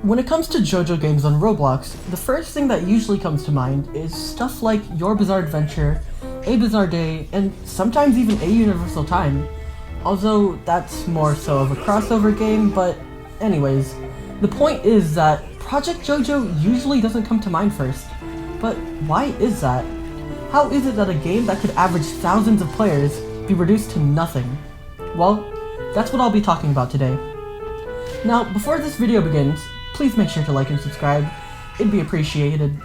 When it comes to JoJo games on Roblox, the first thing that usually comes to mind is stuff like Your Bizarre Adventure, A Bizarre Day, and sometimes even A Universal Time. Although that's more so of a crossover game, but anyways. The point is that Project JoJo usually doesn't come to mind first. But why is that? How is it that a game that could average thousands of players be reduced to nothing? Well, that's what I'll be talking about today. Now, before this video begins, please make sure to like and subscribe. It'd be appreciated.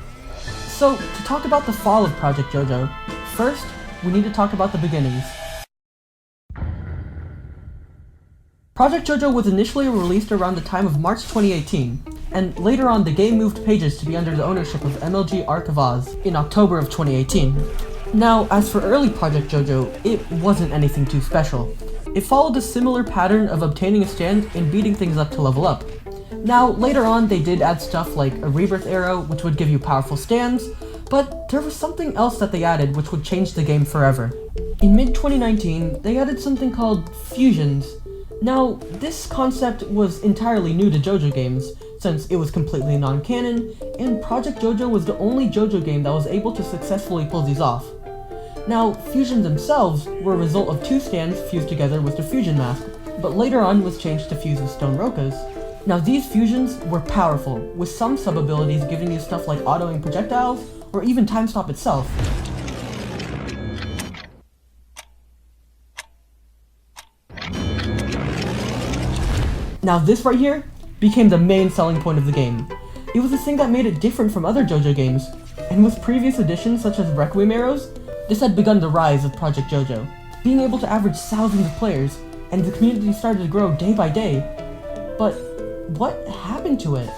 So, to talk about the fall of Project JoJo, first, we need to talk about the beginnings. Project JoJo was initially released around the time of March 2018, and later on the game moved pages to be under the ownership of MLG Arc of Oz in October of 2018. Now, as for early Project JoJo, it wasn't anything too special. It followed a similar pattern of obtaining a stand and beating things up to level up. Now, later on they did add stuff like a rebirth arrow, which would give you powerful stands, but there was something else that they added which would change the game forever. In mid-2019, they added something called fusions. Now, this concept was entirely new to JoJo games, since it was completely non-canon, and Project JoJo was the only JoJo game that was able to successfully pull these off. Now, fusions themselves were a result of two stands fused together with the fusion mask, but later on was changed to fuse with stone rokas. Now, these fusions were powerful, with some sub-abilities giving you stuff like autoing projectiles, or even time stop itself. Now this right here became the main selling point of the game. It was the thing that made it different from other JoJo games, and with previous editions such as Requiem Arrows, this had begun the rise of Project JoJo, being able to average thousands of players, and the community started to grow day by day. But what happened to it?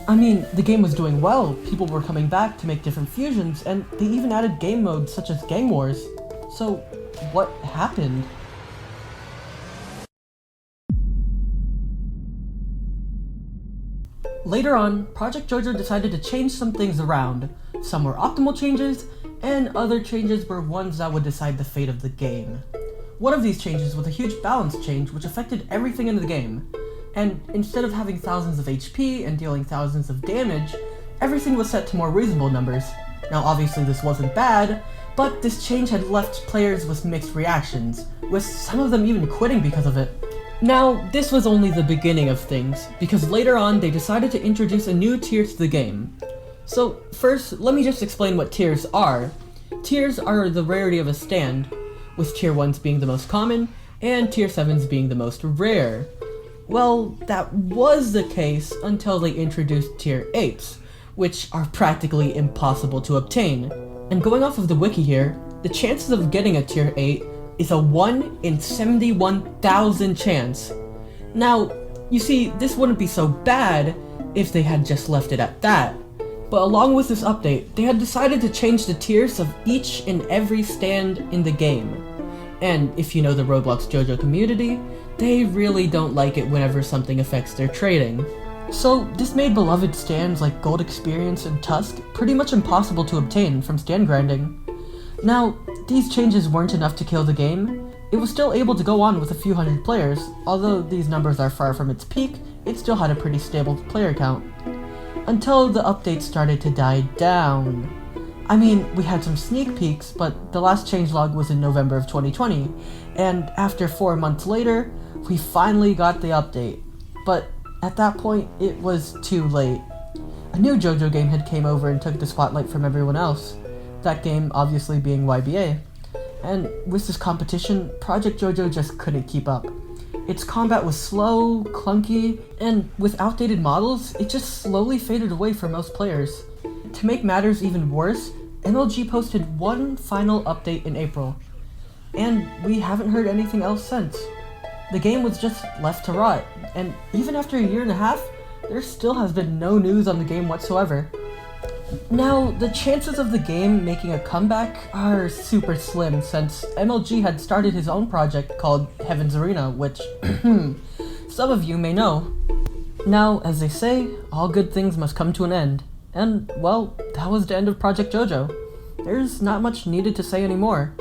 I mean, the game was doing well, people were coming back to make different fusions, and they even added game modes such as Gang Wars. So, what happened? Later on, Project JoJo decided to change some things around. Some were optimal changes, and other changes were ones that would decide the fate of the game. One of these changes was a huge balance change which affected everything in the game. And instead of having thousands of HP and dealing thousands of damage, everything was set to more reasonable numbers. Now obviously this wasn't bad, but this change had left players with mixed reactions, with some of them even quitting because of it. Now, this was only the beginning of things, because later on they decided to introduce a new tier to the game. So first, let me just explain what tiers are. Tiers are the rarity of a stand, with tier 1s being the most common, and tier 7s being the most rare. Well, that was the case until they introduced tier 8s, which are practically impossible to obtain. And going off of the wiki here, the chances of getting a tier 8 is a 1 in 71,000 chance. Now, you see, this wouldn't be so bad if they had just left it at that. But along with this update, they had decided to change the tiers of each and every stand in the game. And if you know the Roblox JoJo community, they really don't like it whenever something affects their trading. So this made beloved stands like Gold Experience and Tusk pretty much impossible to obtain from stand grinding. Now, these changes weren't enough to kill the game. It was still able to go on with a few hundred players. Although these numbers are far from its peak, it still had a pretty stable player count. Until the update started to die down. I mean, we had some sneak peeks, but the last changelog was in November of 2020, and after 4 months later, we finally got the update. But at that point, it was too late. A new JoJo game had came over and took the spotlight from everyone else. That game obviously being YBA. And with this competition, Project JoJo just couldn't keep up. Its combat was slow, clunky, and with outdated models, it just slowly faded away for most players. To make matters even worse, MLG posted one final update in April, and we haven't heard anything else since. The game was just left to rot, and even after a year and a half, there still has been no news on the game whatsoever. Now, the chances of the game making a comeback are super slim since MLG had started his own project called Heaven's Arena, which some of you may know. Now, as they say, all good things must come to an end. And, well, that was the end of Project JoJo. There's not much needed to say anymore.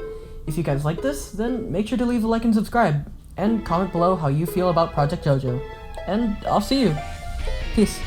If you guys like this, then make sure to leave a like and subscribe, and comment below how you feel about Project JoJo. And I'll see you. Peace.